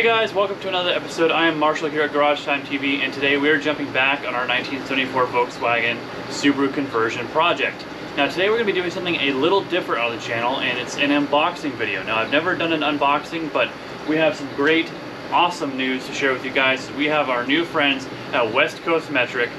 Hey guys, welcome to another episode. I am Marshall here at Garage Time TV, and today we are jumping back on our 1974 Volkswagen Subaru conversion project. Now today we're going to be doing something a little different on the channel, and it's an unboxing video. Now I've never done an unboxing, but we have some great, awesome news to share with you guys. We have our new friends at West Coast Metric,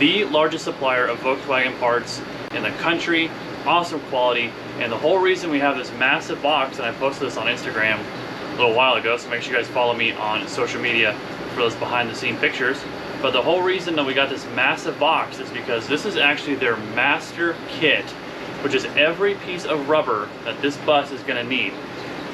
the largest supplier of Volkswagen parts in the country. Awesome quality, and the whole reason we have this massive box, and I posted this on Instagram a little while ago, so make sure you guys follow me on social media for those behind the scene pictures. But the whole reason that we got this massive box is because this is actually their master kit, which is every piece of rubber that this bus is going to need.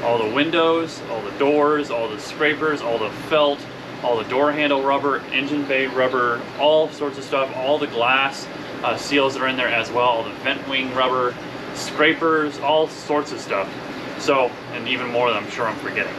All the windows, all the doors, all the scrapers, all the felt, all the door handle rubber, engine bay rubber, all sorts of stuff, all the glass seals that are in there as well, all the vent wing rubber, scrapers, all sorts of stuff. So, and even more that I'm sure I'm forgetting.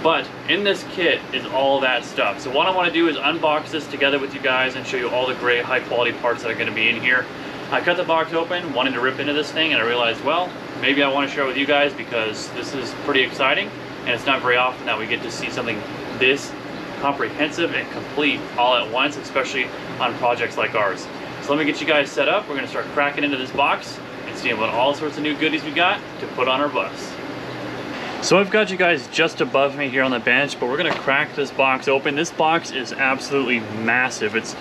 But in this kit is all that stuff. So what I want to do is unbox this together with you guys and show you all the great high quality parts that are going to be in here. I cut the box open, wanted to rip into this thing, and I realized, well, maybe I want to share it with you guys because this is pretty exciting, and it's not very often that we get to see something this comprehensive and complete all at once, especially on projects like ours. So let me get you guys set up. We're going to start cracking into this box and seeing what all sorts of new goodies we got to put on our bus. So I've got you guys just above me here on the bench, but we're gonna crack this box open. This box is absolutely massive. It's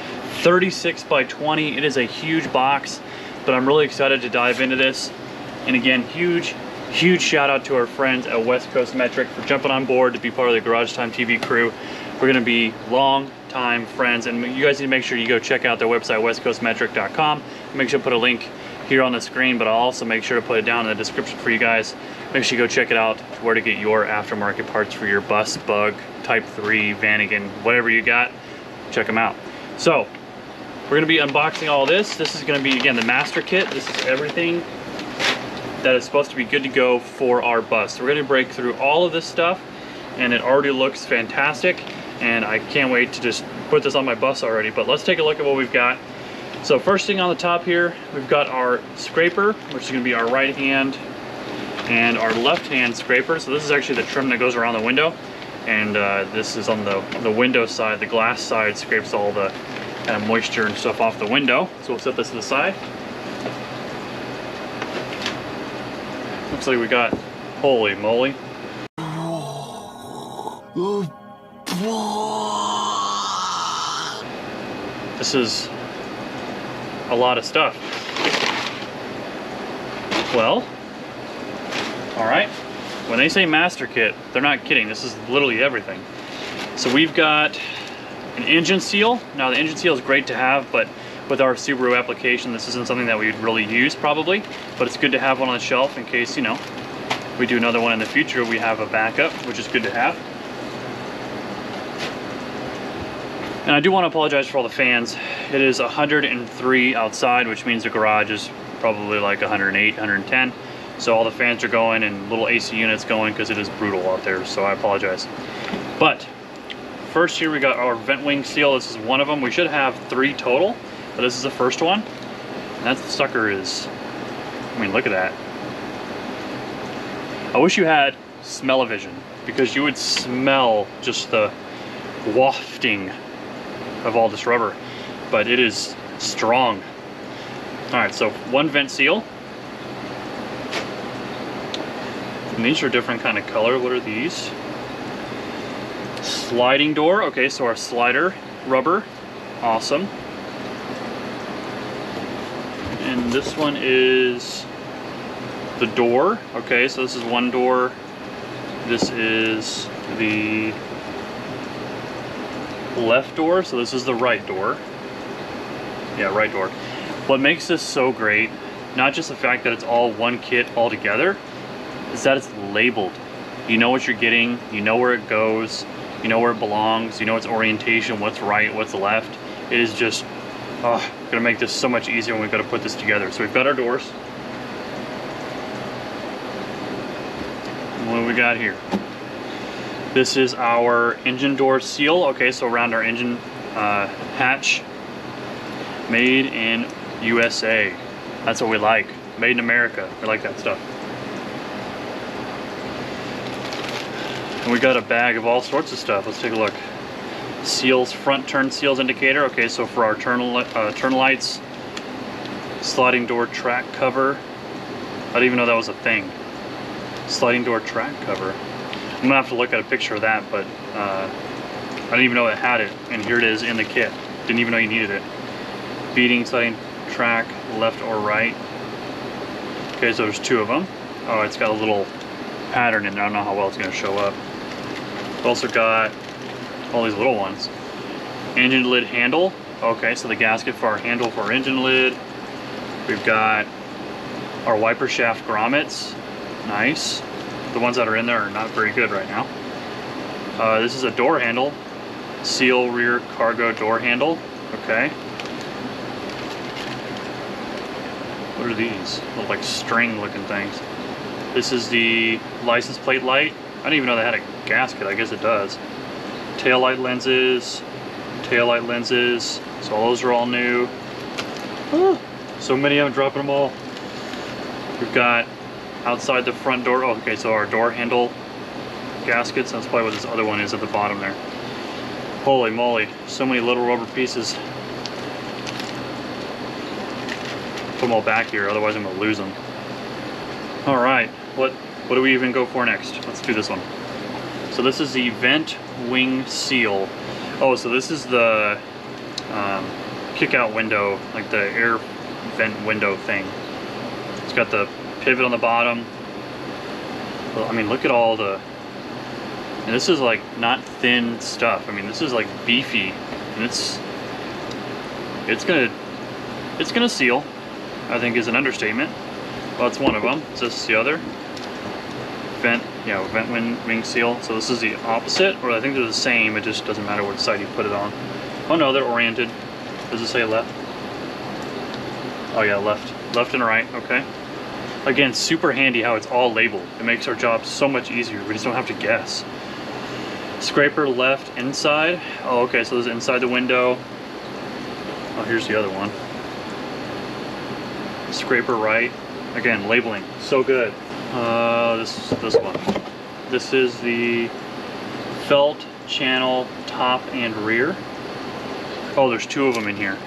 36 by 20. It is a huge box, but I'm really excited to dive into this. And again, huge shout out to our friends at West Coast Metric for jumping on board to be part of the Garage Time TV crew. We're gonna be long time friends, and you guys need to make sure you go check out their website, westcoastmetric.com. Make sure to put a link here on the screen, but I'll also make sure to put it down in the description for you guys. Make sure you go check it out, where to get your aftermarket parts for your bus, bug, Type 3, Vanagon, whatever you got, check them out. So, we're gonna be unboxing all this. This is gonna be, again, the master kit. This is everything that is supposed to be good to go for our bus. So we're gonna break through all of this stuff, and it already looks fantastic, and I can't wait to just put this on my bus already. But let's take a look at what we've got. So first thing on the top here, we've got our scraper, which is gonna be our right hand and our left hand scraper. So this is actually the trim that goes around the window, and this is on the window side. The glass side scrapes all the kind of moisture and stuff off the window. So we'll set this to the side. Looks like we got, holy moly. This is a lot of stuff. Well, all right, when they say master kit, they're not kidding. This is literally everything. So we've got an engine seal. Now the engine seal is great to have, but with our Subaru application, this isn't something that we'd really use probably, but it's good to have one on the shelf in case, you know, we do another one in the future, we have a backup, which is good to have. And I do want to apologize for all the fans. It is 103 outside, which means the garage is probably like 108, 110. So all the fans are going and little AC units going because it is brutal out there, so I apologize. But first here we got our vent wing seal. This is one of them. We should have 3 total, but this is the first one. And that sucker is, I mean, look at that. I wish you had smell-o-vision, because you would smell just the wafting of all this rubber, but it is strong. All right, so one vent seal. And these are different kind of color. What are these? Sliding door. Okay, so our slider rubber. Awesome. And this one is the door. Okay, so this is one door. This is the left door, so this is the right door. Yeah, right door. What makes this so great, not just the fact that it's all one kit all together, is that it's labeled. You know what you're getting, you know where it goes, you know where it belongs, you know its orientation, what's right, what's left. It is just gonna make this so much easier when we've got to put this together. So we've got our doors. And what do we got here? This is our engine door seal. Okay, so around our engine hatch. Made in USA. That's what we like. Made in America. We like that stuff. And we got a bag of all sorts of stuff. Let's take a look. Seals, front turn seals indicator. Okay, so for our turn lights, sliding door track cover. I didn't even know that was a thing. Sliding door track cover. I'm gonna have to look at a picture of that, but I didn't even know it had it, and here it is in the kit. Didn't even know you needed it. Beading sliding track, left or right. Okay, so there's two of them. Oh, it's got a little pattern in there. I don't know how well it's gonna show up. We've also got all these little ones. Engine lid handle. Okay, so the gasket for our handle for our engine lid. We've got our wiper shaft grommets. Nice. The ones that are in there are not very good right now. This is a door handle. Seal rear cargo door handle. Okay. What are these? Look like string looking things. This is the license plate light. I didn't even know they had a gasket. I guess it does. Tail light lenses. Tail light lenses. So all those are all new. Oh, so many, I'm dropping them all. We've got outside the front door. Oh, okay, so our door handle gaskets. That's probably what this other one is at the bottom there. Holy moly, so many little rubber pieces. Put them all back here, otherwise I'm gonna lose them. All right, what do we even go for next? Let's do this one. So this is the vent wing seal. Oh, so this is the kick out window, like the air vent window thing. It's got the pivot on the bottom. Well, I mean, look at all the, and this is like not thin stuff. I mean, this is like beefy, and it's gonna seal, I think is an understatement. Well, that's one of them. Is this the other? Vent wing seal. So this is the opposite, or I think they're the same. It just doesn't matter what side you put it on. Oh no, they're oriented. Does it say left? Oh yeah, left and right. Okay. Again, super handy how it's all labeled. It makes our job so much easier. We just don't have to guess. Scraper left inside. Oh, okay, so this is inside the window. Oh, here's the other one. Scraper right. Again, labeling, so good. This one. This is the felt channel top and rear. Oh, there's two of them in here.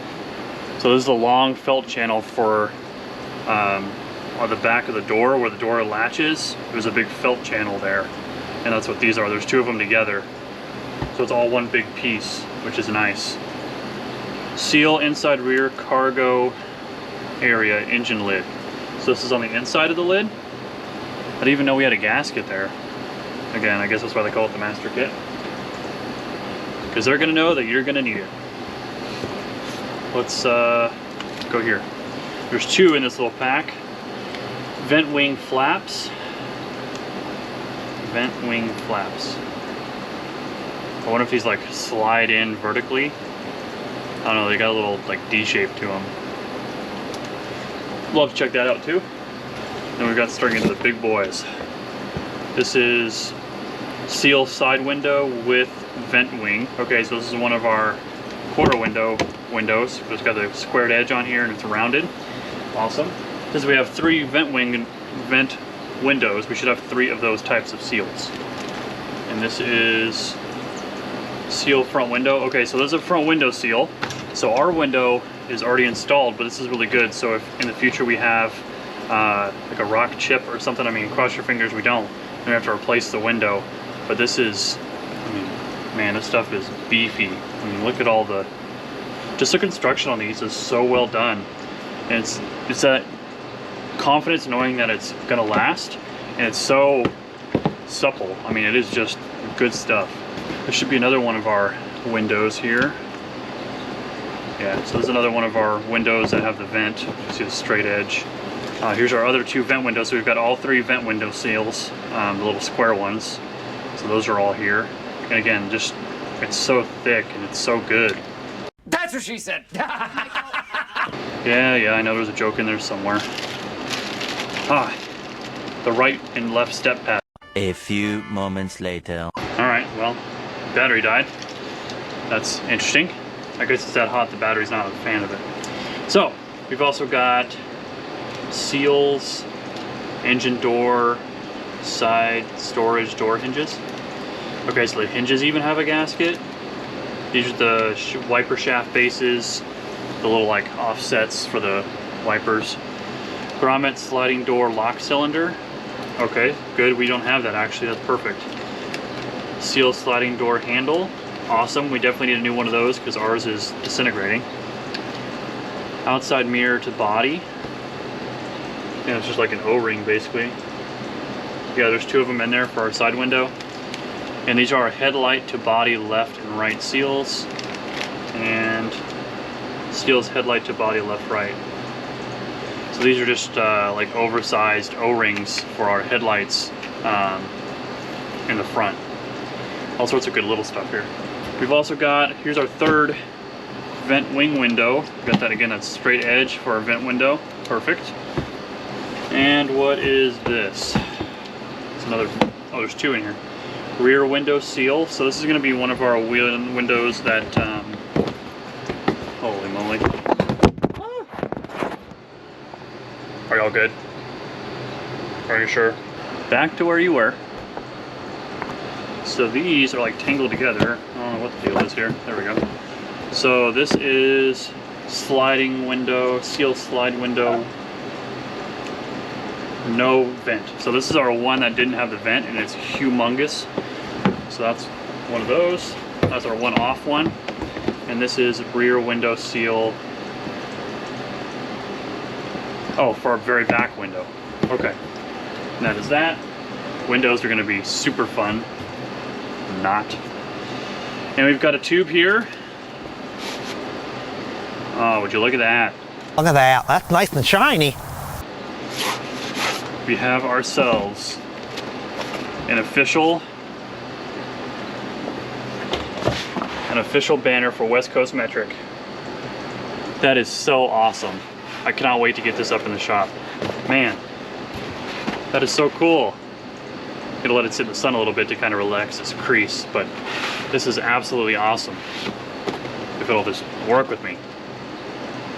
So this is the long felt channel for on the back of the door where the door latches. There's a big felt channel there, and that's what these are. There's two of them together, so it's all one big piece, which is nice. Seal inside rear cargo area engine lid. So this is on the inside of the lid. I didn't even know we had a gasket there. Again, I guess that's why they call it the master kit, because they're gonna know that you're gonna need it. Let's go here. There's two in this little pack. Vent wing flaps. Vent wing flaps. I wonder if these like slide in vertically. I don't know, they got a little like D shape to them. Love to check that out too. Then we've got starting into the big boys. This is seal side window with vent wing. Okay, so this is one of our quarter windows. It's got the squared edge on here and it's rounded. Awesome. Since we have three vent windows, we should have three of those types of seals. And this is seal front window. Okay, so there's a front window seal. So our window is already installed, but this is really good. So if in the future we have like a rock chip or something, I mean, cross your fingers we don't. We have to replace the window. But this is, I mean, man, this stuff is beefy. I mean, look at all the, just the construction on these is so well done. And it's that confidence knowing that it's gonna last, and it's so supple. I mean, it is just good stuff. There should be another one of our windows here. Yeah, so there's another one of our windows that have the vent. You see the straight edge. Here's our other two vent windows. So we've got all three vent window seals, the little square ones. So those are all here. And again, just, it's so thick and it's so good. That's what she said. Yeah, I know there's a joke in there somewhere. Ah, the right and left step pad. A few moments later. Alright, well, battery died. That's interesting. I guess it's that hot the battery's not a fan of it. So, we've also got seals, engine door, side storage door hinges. Okay, so the hinges even have a gasket. These are the wiper shaft bases, the little like offsets for the wipers. Grommet sliding door lock cylinder. Okay, good. We don't have that actually. That's perfect. Seal sliding door handle. Awesome. We definitely need a new one of those because ours is disintegrating. Outside mirror to body. Yeah, it's just like an O-ring basically. Yeah, there's two of them in there for our side window. And these are our headlight to body left and right seals. And seals headlight to body left, right. So these are just like oversized O-rings for our headlights in the front. All sorts of good little stuff here. We've also got, here's our third vent wing window. Got that again, that's straight edge for our vent window. Perfect. And what is this? It's another, oh, there's two in here. Rear window seal. So this is going to be one of our windows that, holy moly. Are y'all good? Are you sure? Back to where you were. So these are like tangled together. I don't know what the deal is here. There we go. So this is sliding window, seal slide window, no vent. So this is our one that didn't have the vent and it's humongous. So that's one of those. That's our one off one. And this is rear window seal. Oh, for our very back window. Okay. And that is that. Windows are going to be super fun. Not. And we've got a tube here. Oh, would you look at that? Look at that. That's nice and shiny. We have ourselves an official banner for West Coast Metric. That is so awesome. I cannot wait to get this up in the shop. Man, that is so cool. Gonna let it sit in the sun a little bit to kind of relax its crease, but this is absolutely awesome. If it'll just work with me.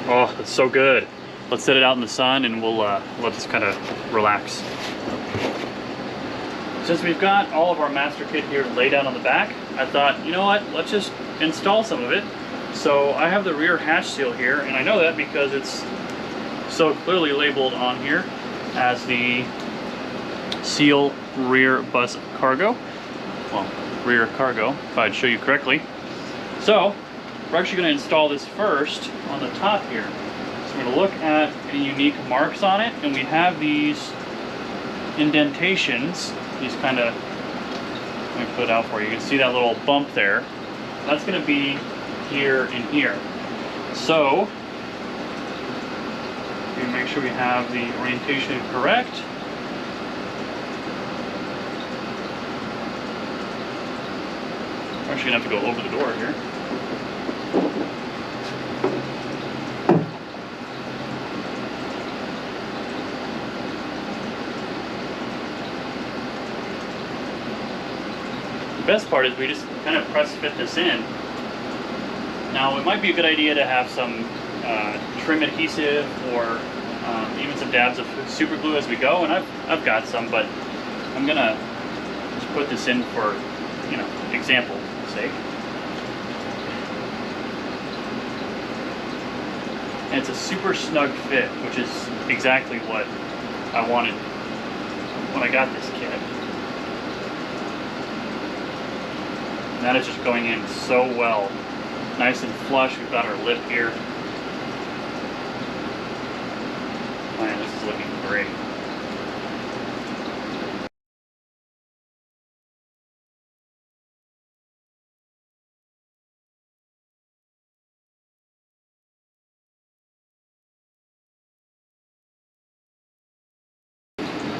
Oh, that's so good. Let's set it out in the sun and we'll let this kind of relax. Since we've got all of our master kit here laid out on the back, I thought, you know what, let's just install some of it. So I have the rear hatch seal here, and I know that because it's so clearly labeled on here as the seal rear bus cargo. Well, rear cargo, if I'd show you correctly. So we're actually going to install this first on the top here. So we're going to look at any unique marks on it, and we have these indentations, these kind of, let me put it out for you. You can see that little bump there. That's going to be here and here. So we make sure we have the orientation correct. We're actually going to have to go over the door here. The best part is we just kind of press fit this in. Now it might be a good idea to have some trim adhesive or even some dabs of super glue as we go, and I've got some, but I'm gonna just put this in for, you know, example sake. And it's a super snug fit, which is exactly what I wanted when I got this kit. And that is just going in so well. Nice and flush. We've got our lip here. Man, this is looking great.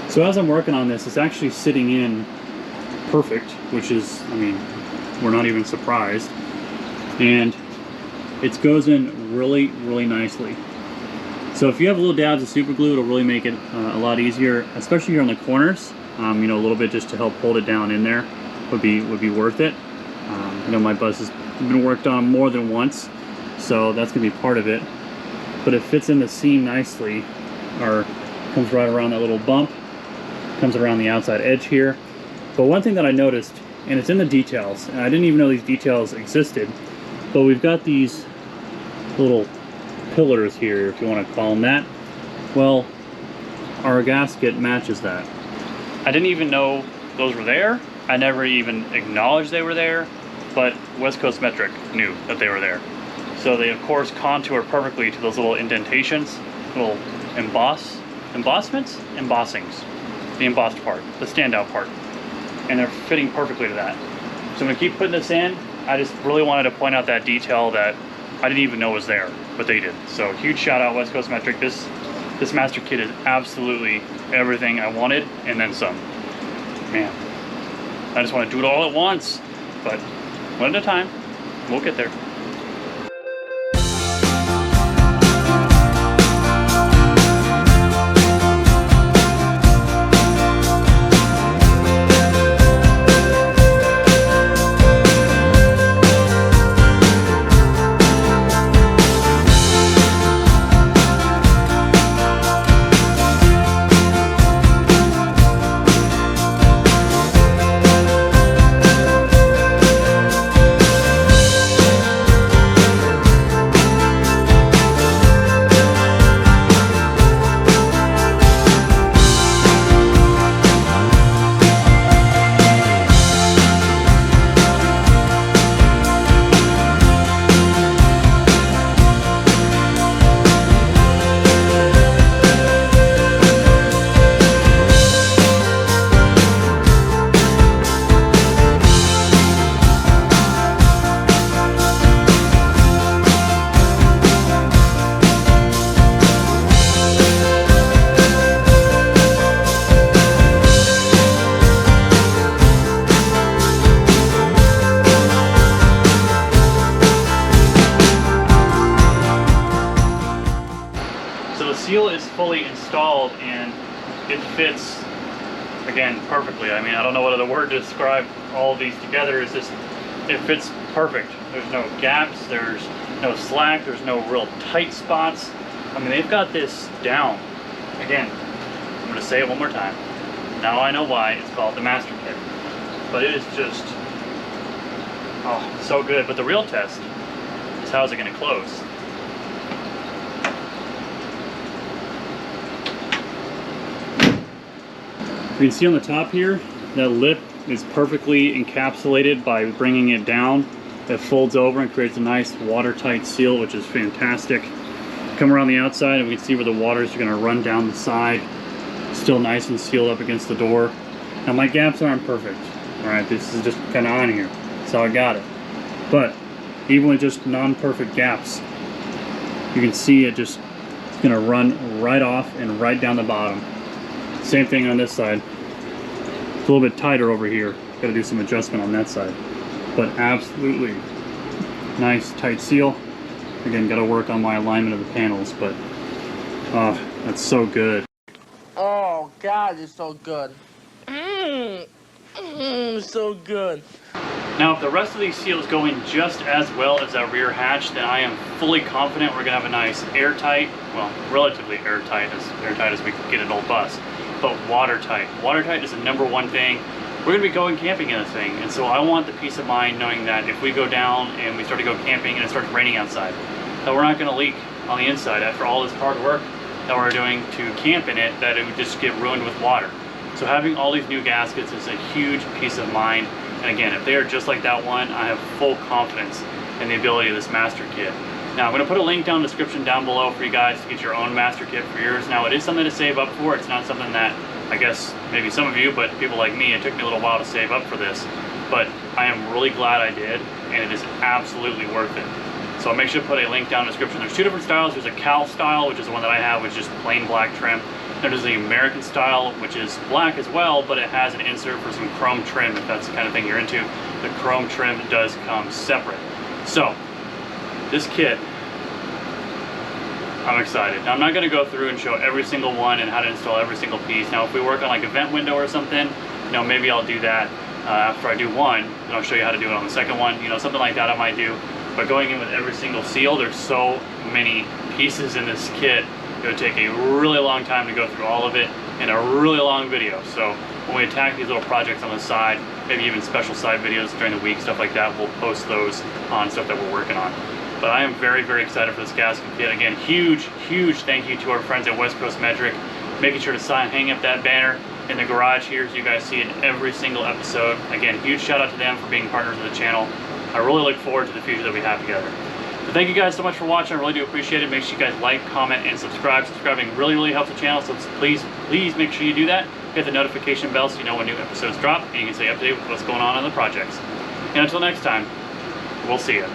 So as I'm working on this, it's actually sitting in perfect, which is, I mean, we're not even surprised. And it goes in really, really nicely. So if you have little dabs of super glue, it'll really make it a lot easier, especially here on the corners. You know, a little bit just to help hold it down in there would be worth it. I know my bus has been worked on more than once, so that's gonna be part of it. But it fits in the seam nicely, or comes right around that little bump, comes around the outside edge here. But one thing that I noticed and it's in the details. And I didn't even know these details existed, but we've got these little pillars here, if you want to call them that. Well, our gasket matches that. I didn't even know those were there. I never even acknowledged they were there, but West Coast Metric knew that they were there. So they of course contour perfectly to those little indentations, little embossings, the embossed part, the standout part, and they're fitting perfectly to that. So I'm gonna keep putting this in. I just really wanted to point out that detail that I didn't even know was there, but they did. So huge shout out West Coast Metric. This master kit is absolutely everything I wanted and then some. Man, I just want to do it all at once, but one at a time. We'll get there. Seal is fully installed and it fits, again, perfectly. I mean, I don't know what other word to describe all of these together. It's just, it fits perfect. There's no gaps, there's no slack, there's no real tight spots. I mean, they've got this down. Again, I'm gonna say it one more time. Now I know why it's called the Master Kit. But it is just, oh, so good. But the real test is how is it gonna close? You can see on the top here, that lip is perfectly encapsulated by bringing it down. It folds over and creates a nice watertight seal, which is fantastic. Come around the outside and we can see where the waters are gonna run down the side. Still nice and sealed up against the door. Now my gaps aren't perfect. All right, this is just kind of on here. That's how I got it. But even with just non-perfect gaps, you can see it just, it's gonna run right off and right down the bottom. Same thing on this side. It's a little bit tighter over here. Got to do some adjustment on that side. But absolutely nice tight seal. Again, got to work on my alignment of the panels, but that's so good. Oh God, it's so good. So good. Now, if the rest of these seals go in just as well as that rear hatch, then I am fully confident we're gonna have a nice airtight, well, relatively airtight as we can get an old bus, but watertight. Watertight is the #1 thing. We're gonna be going camping in this thing, and so I want the peace of mind knowing that if we go down and we start to go camping and it starts raining outside, that we're not gonna leak on the inside after all this hard work that we're doing to camp in it, that it would just get ruined with water. So having all these new gaskets is a huge peace of mind. And again, if they are just like that one, I have full confidence in the ability of this master kit. Now I'm going to put a link down in the description down below for you guys to get your own master kit for yours. Now it is something to save up for. It's not something that, I guess, maybe some of you, but people like me, it took me a little while to save up for this. But I am really glad I did, and it is absolutely worth it. So I'll make sure to put a link down in the description. There's two different styles. There's a Cal style, which is the one that I have, which is just plain black trim. There's the American style, which is black as well, but it has an insert for some chrome trim, if that's the kind of thing you're into. The chrome trim does come separate. So, this kit, I'm excited. Now, I'm not going to go through and show every single one and how to install every single piece. Now, if we work on like a vent window or something, you know, maybe I'll do that after I do one, and I'll show you how to do it on the second one. You know, something like that I might do. But going in with every single seal, there's so many pieces in this kit. It would take a really long time to go through all of it in a really long video. So when we attack these little projects on the side, maybe even special side videos during the week, stuff like that, we'll post those on stuff that we're working on. But I am very, very excited for this gasket kit. Again, huge thank you to our friends at West Coast Metric, making sure to hang up that banner in the garage here so you guys see it in every single episode. Again, huge shout out to them for being partners of the channel. I really look forward to the future that we have together. So thank you guys so much for watching. I really do appreciate it. Make sure you guys like, comment, and subscribe. Subscribing really helps the channel, so please make sure you do that. Hit the notification bell so you know when new episodes drop, and you can stay up to date with what's going on the projects. And until next time, we'll see you.